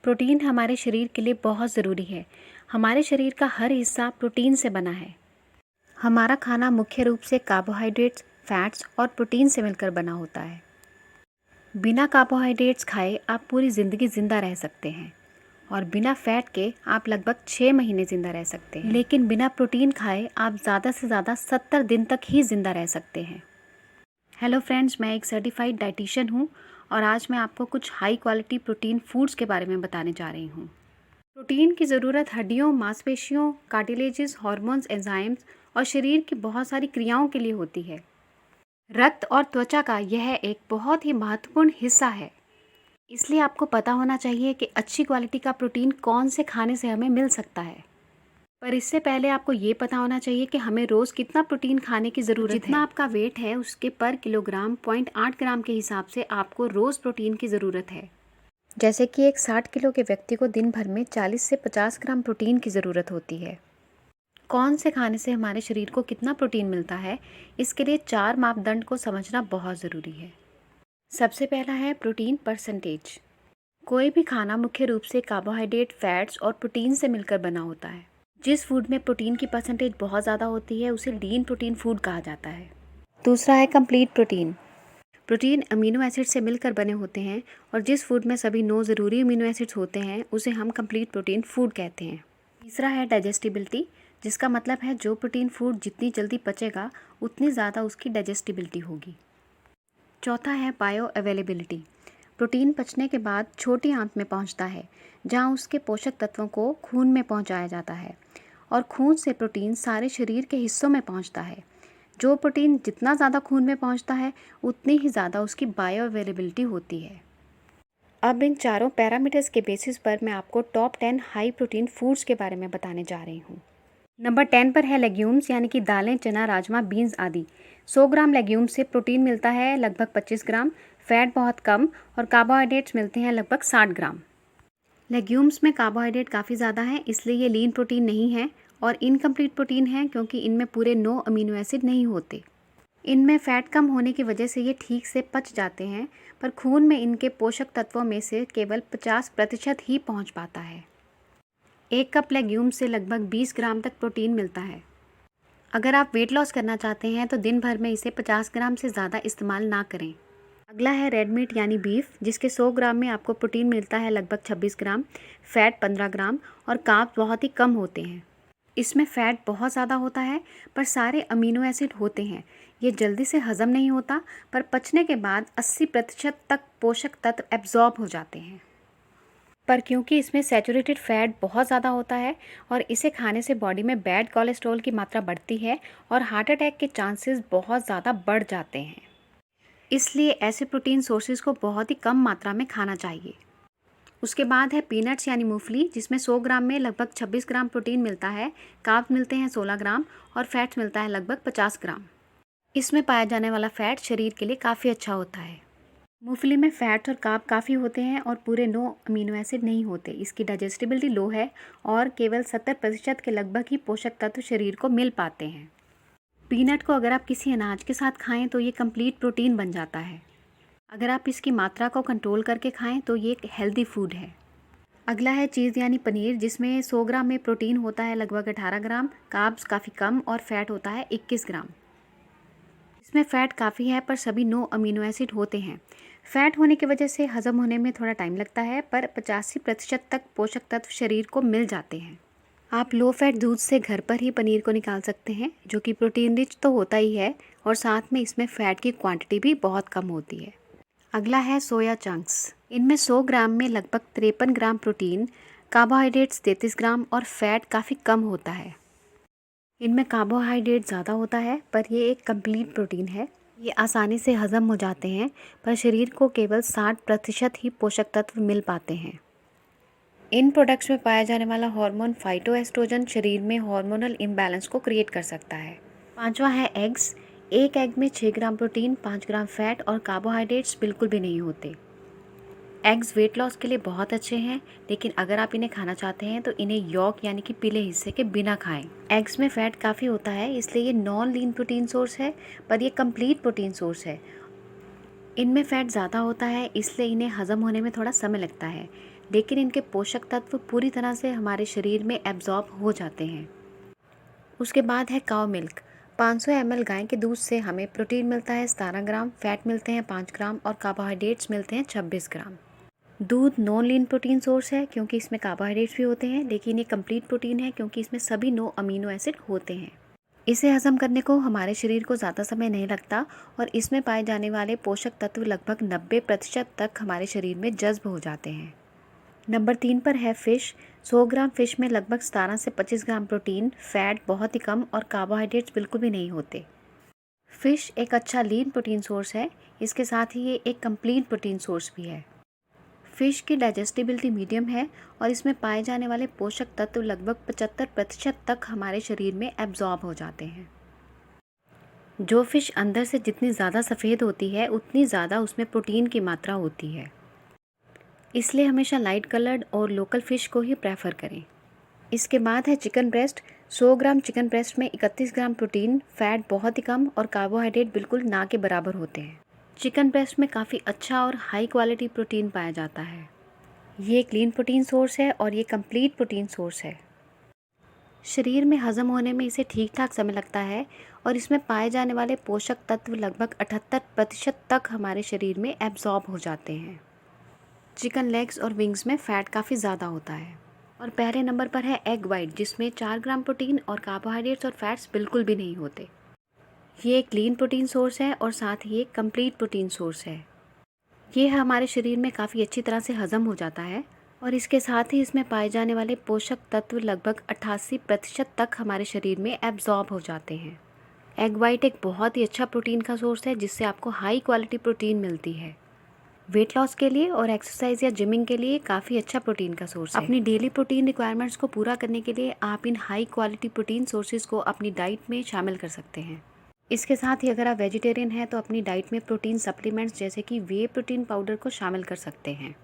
Protein हमारे शरीर के लिए बहुत ज़रूरी है। हमारे शरीर का हर हिस्सा प्रोटीन से बना है। हमारा खाना मुख्य रूप से कार्बोहाइड्रेट्स, फैट्स और प्रोटीन से मिलकर बना होता है। बिना कार्बोहाइड्रेट्स खाए आप पूरी ज़िंदगी ज़िंदा रह सकते हैं और बिना फैट के आप लगभग 6 महीने ज़िंदा रह सकते हैं। लेकिन बिना प्रोटीन खाए आप ज़्यादा से ज़्यादा 70 दिन तक ही ज़िंदा रह सकते हैं। हेलो फ्रेंड्स, मैं एक सर्टिफाइड डाइटिशियन हूँ और आज मैं आपको कुछ हाई क्वालिटी प्रोटीन फूड्स के बारे में बताने जा रही हूँ। प्रोटीन की ज़रूरत हड्डियों, मांसपेशियों, कार्टिलेजेस, हार्मोन्स, एंजाइम्स और शरीर की बहुत सारी क्रियाओं के लिए होती है। रक्त और त्वचा का यह एक बहुत ही महत्वपूर्ण हिस्सा है। इसलिए आपको पता होना चाहिए कि अच्छी क्वालिटी का प्रोटीन कौन से खाने से हमें मिल सकता है। पर इससे पहले आपको ये पता होना चाहिए कि हमें रोज़ कितना प्रोटीन खाने की ज़रूरत है। जितना आपका वेट है उसके पर किलोग्राम 0.8 ग्राम के हिसाब से आपको रोज़ प्रोटीन की ज़रूरत है। जैसे कि एक 60 किलो के व्यक्ति को दिन भर में 40 से 50 ग्राम प्रोटीन की ज़रूरत होती है। कौन से खाने से हमारे शरीर को कितना प्रोटीन मिलता है, इसके लिए 4 मापदंड को समझना बहुत ज़रूरी है। सबसे पहला है प्रोटीन परसेंटेज। कोई भी खाना मुख्य रूप से कार्बोहाइड्रेट, फैट्स और प्रोटीन से मिलकर बना होता है। जिस फूड में प्रोटीन की परसेंटेज बहुत ज़्यादा होती है उसे लीन प्रोटीन फूड कहा जाता है। दूसरा है complete protein. Protein amino acid से मिलकर बने होते हैं और जिस फूड में सभी 9 ज़रूरी अमीनो एसिड्स होते हैं उसे हम कंप्लीट प्रोटीन फूड कहते हैं। तीसरा है डाइजेस्टिबिलिटी, जिसका मतलब है जो प्रोटीन फूड जितनी जल्दी पचेगा उतनी ज़्यादा उसकी डाइजेस्टिबिलिटी होगी। चौथा है बायो अवेलेबिलिटी। प्रोटीन पचने के बाद छोटी आंत में पहुंचता है जहां उसके पोषक तत्वों को खून में पहुंचाया जाता है और खून से प्रोटीन सारे शरीर के हिस्सों में पहुंचता है। जो प्रोटीन जितना ज़्यादा खून में पहुंचता है उतनी ही ज़्यादा उसकी बायो अवेलेबिलिटी होती है। अब इन चारों पैरामीटर्स के बेसिस पर मैं आपको टॉप 10 हाई प्रोटीन फूड्स के बारे में बताने जा रही हूँ। नंबर 10 पर है लेग्यूम्स, यानी कि दालें, चना, राजमा, बीन्स आदि। 100 ग्राम लेग्यूम्स से प्रोटीन मिलता है लगभग 25 ग्राम, फैट बहुत कम और कार्बोहाइड्रेट्स मिलते हैं लगभग 60 ग्राम। लेग्यूम्स में कार्बोहाइड्रेट काफ़ी ज़्यादा है, इसलिए ये लीन प्रोटीन नहीं है और इनकम्प्लीट प्रोटीन है क्योंकि इनमें पूरे 9 अमीनो एसिड नहीं होते। इनमें फ़ैट कम होने की वजह से ये ठीक से पच जाते हैं, पर खून में इनके पोषक तत्वों में से केवल 50% ही पहुंच पाता है। 1 कप लेग्यूम से लगभग 20 ग्राम तक प्रोटीन मिलता है। अगर आप वेट लॉस करना चाहते हैं तो दिन भर में इसे 50 ग्राम से ज़्यादा इस्तेमाल ना करें। अगला है रेड मीट यानी बीफ, जिसके 100 ग्राम में आपको प्रोटीन मिलता है लगभग 26 ग्राम, फैट 15 ग्राम और कार्ब्स बहुत ही कम होते हैं। इसमें फ़ैट बहुत ज़्यादा होता है पर सारे अमीनो एसिड होते हैं। ये जल्दी से हज़म नहीं होता, पर पचने के बाद 80% तक पोषक तत्व एब्जॉर्ब हो जाते हैं। पर क्योंकि इसमें सैचुरेटेड फैट बहुत ज़्यादा होता है और इसे खाने से बॉडी में बैड कोलेस्ट्रॉल की मात्रा बढ़ती है और हार्ट अटैक के चांसेस बहुत ज़्यादा बढ़ जाते हैं। इसलिए ऐसे प्रोटीन सोर्सेज को बहुत ही कम मात्रा में खाना चाहिए। उसके बाद है पीनट्स यानी मूंगफली, जिसमें 100 ग्राम में लगभग 26 ग्राम प्रोटीन मिलता है, कार्ब्स मिलते हैं 16 ग्राम और फैट्स मिलता है लगभग 50 ग्राम। इसमें पाया जाने वाला फ़ैट शरीर के लिए काफ़ी अच्छा होता है। मूंगफली में फैट्स और कार्ब काफ़ी होते हैं और पूरे 9 अमीनो एसिड नहीं होते। इसकी डाइजेस्टिबिलिटी लो है और केवल 70% के लगभग ही पोषक तत्व शरीर को मिल पाते हैं। पीनट को अगर आप किसी अनाज के साथ खाएं तो ये कंप्लीट प्रोटीन बन जाता है। अगर आप इसकी मात्रा को कंट्रोल करके खाएं तो ये एक हेल्दी फूड है। अगला है चीज़ यानी पनीर, जिसमें 100 ग्राम में प्रोटीन होता है लगभग 18 ग्राम, कार्ब्स काफ़ी कम और फैट होता है 21 ग्राम। इसमें फ़ैट काफ़ी है पर सभी 9 अमीनो एसिड होते हैं। फ़ैट होने की वजह से हज़म होने में थोड़ा टाइम लगता है, पर 85% तक पोषक तत्व शरीर को मिल जाते हैं। आप लो फैट दूध से घर पर ही पनीर को निकाल सकते हैं, जो कि प्रोटीन रिच तो होता ही है और साथ में इसमें फ़ैट की क्वांटिटी भी बहुत कम होती है। अगला है सोया चंक्स। इनमें 100 ग्राम में लगभग 53 ग्राम प्रोटीन, कार्बोहाइड्रेट्स 33 ग्राम और फैट काफ़ी कम होता है। इनमें कार्बोहाइड्रेट ज़्यादा होता है पर ये एक कंप्लीट प्रोटीन है। ये आसानी से हज़म हो जाते हैं पर शरीर को केवल 60% ही पोषक तत्व मिल पाते हैं। इन प्रोडक्ट्स में पाया जाने वाला हार्मोन फाइटोएस्ट्रोजन शरीर में हार्मोनल इम्बैलेंस को क्रिएट कर सकता है। पांचवा है एग्स। एक एग में 6 ग्राम प्रोटीन, 5 ग्राम फैट और कार्बोहाइड्रेट्स बिल्कुल भी नहीं होते। एग्स वेट लॉस के लिए बहुत अच्छे हैं, लेकिन अगर आप इन्हें खाना चाहते हैं तो इन्हें यॉक यानी कि पीले हिस्से के बिना खाएं। एग्स में फ़ैट काफ़ी होता है, इसलिए ये नॉन लीन प्रोटीन सोर्स है, पर ये कंप्लीट प्रोटीन सोर्स है। इनमें फ़ैट ज़्यादा होता है, इसलिए इन्हें हज़म होने में थोड़ा समय लगता है, लेकिन इनके पोषक तत्व पूरी तरह से हमारे शरीर में एब्जॉर्ब हो जाते हैं। उसके बाद है काऊ मिल्क। 500 ml गाय के दूध से हमें प्रोटीन मिलता है 17 ग्राम, फैट मिलते हैं 5 ग्राम और कार्बोहाइड्रेट्स मिलते हैं 26 ग्राम। दूध नॉन लीन प्रोटीन सोर्स है क्योंकि इसमें कार्बोहाइड्रेट्स भी होते हैं, लेकिन ये कंप्लीट प्रोटीन है क्योंकि इसमें सभी 9 अमीनो एसिड होते हैं। इसे हजम करने को हमारे शरीर को ज़्यादा समय नहीं लगता और इसमें पाए जाने वाले पोषक तत्व लगभग 90% तक हमारे शरीर में जज्ब हो जाते हैं। नंबर 3 पर है फ़िश। 100 ग्राम फ़िश में लगभग 17 से 25 ग्राम प्रोटीन, फैट बहुत ही कम और कार्बोहाइड्रेट्स बिल्कुल भी नहीं होते। फ़िश एक अच्छा लीन प्रोटीन सोर्स है, इसके साथ ही ये एक कंप्लीट प्रोटीन सोर्स भी है। फ़िश की डाइजेस्टिबिलिटी मीडियम है और इसमें पाए जाने वाले पोषक तत्व लगभग 75% तक हमारे शरीर में एब्जॉर्ब हो जाते हैं। जो फ़िश अंदर से जितनी ज़्यादा सफ़ेद होती है उतनी ज़्यादा उसमें प्रोटीन की मात्रा होती है, इसलिए हमेशा लाइट कलर्ड और लोकल फ़िश को ही प्रेफर करें। इसके बाद है chicken breast. 100 gram chicken breast में 31 ग्राम प्रोटीन, फैट बहुत ही कम और कार्बोहाइड्रेट बिल्कुल ना के बराबर होते हैं। चिकन ब्रेस्ट में काफ़ी अच्छा और हाई क्वालिटी प्रोटीन पाया जाता है। ये एक लीन प्रोटीन सोर्स है और ये कंप्लीट प्रोटीन सोर्स है। शरीर में हज़म होने में इसे ठीक ठाक समय लगता है और इसमें पाए जाने वाले पोषक तत्व लगभग 78% तक हमारे शरीर में एब्जॉर्ब हो जाते हैं। चिकन लेग्स और विंग्स में फ़ैट काफ़ी ज़्यादा होता है। और पहले नंबर पर है एग वाइट, जिसमें 4 ग्राम प्रोटीन और कार्बोहाइड्रेट्स और फैट्स बिल्कुल भी नहीं होते। ये एक लीन प्रोटीन सोर्स है और साथ ही एक कंप्लीट प्रोटीन सोर्स है। ये हमारे शरीर में काफ़ी अच्छी तरह से हज़म हो जाता है और इसके साथ ही इसमें पाए जाने वाले पोषक तत्व लगभग 88% तक हमारे शरीर में एब्जॉर्ब हो जाते हैं। एग वाइट एक बहुत ही अच्छा प्रोटीन का सोर्स है जिससे आपको हाई क्वालिटी प्रोटीन मिलती है। वेट लॉस के लिए और एक्सरसाइज या जिमिंग के लिए काफ़ी अच्छा प्रोटीन का सोर्स है। अपनी डेली प्रोटीन रिक्वायरमेंट्स को पूरा करने के लिए आप इन हाई क्वालिटी प्रोटीन सोर्सेज को अपनी डाइट में शामिल कर सकते हैं। इसके साथ ही अगर आप वेजिटेरियन हैं तो अपनी डाइट में प्रोटीन सप्लीमेंट्स जैसे कि वे प्रोटीन पाउडर को शामिल कर सकते हैं।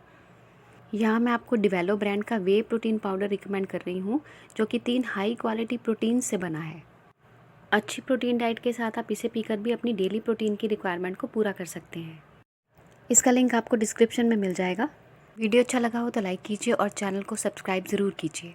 यहाँ मैं आपको डिवेलो ब्रांड का वे प्रोटीन पाउडर रिकमेंड कर रही हूँ, जो कि 3 हाई क्वालिटी प्रोटीन से बना है। अच्छी प्रोटीन डाइट के साथ आप इसे पीकर भी अपनी डेली प्रोटीन की रिक्वायरमेंट को पूरा कर सकते हैं। इसका लिंक आपको डिस्क्रिप्शन में मिल जाएगा। वीडियो अच्छा लगा हो तो लाइक कीजिए और चैनल को सब्सक्राइब ज़रूर कीजिए।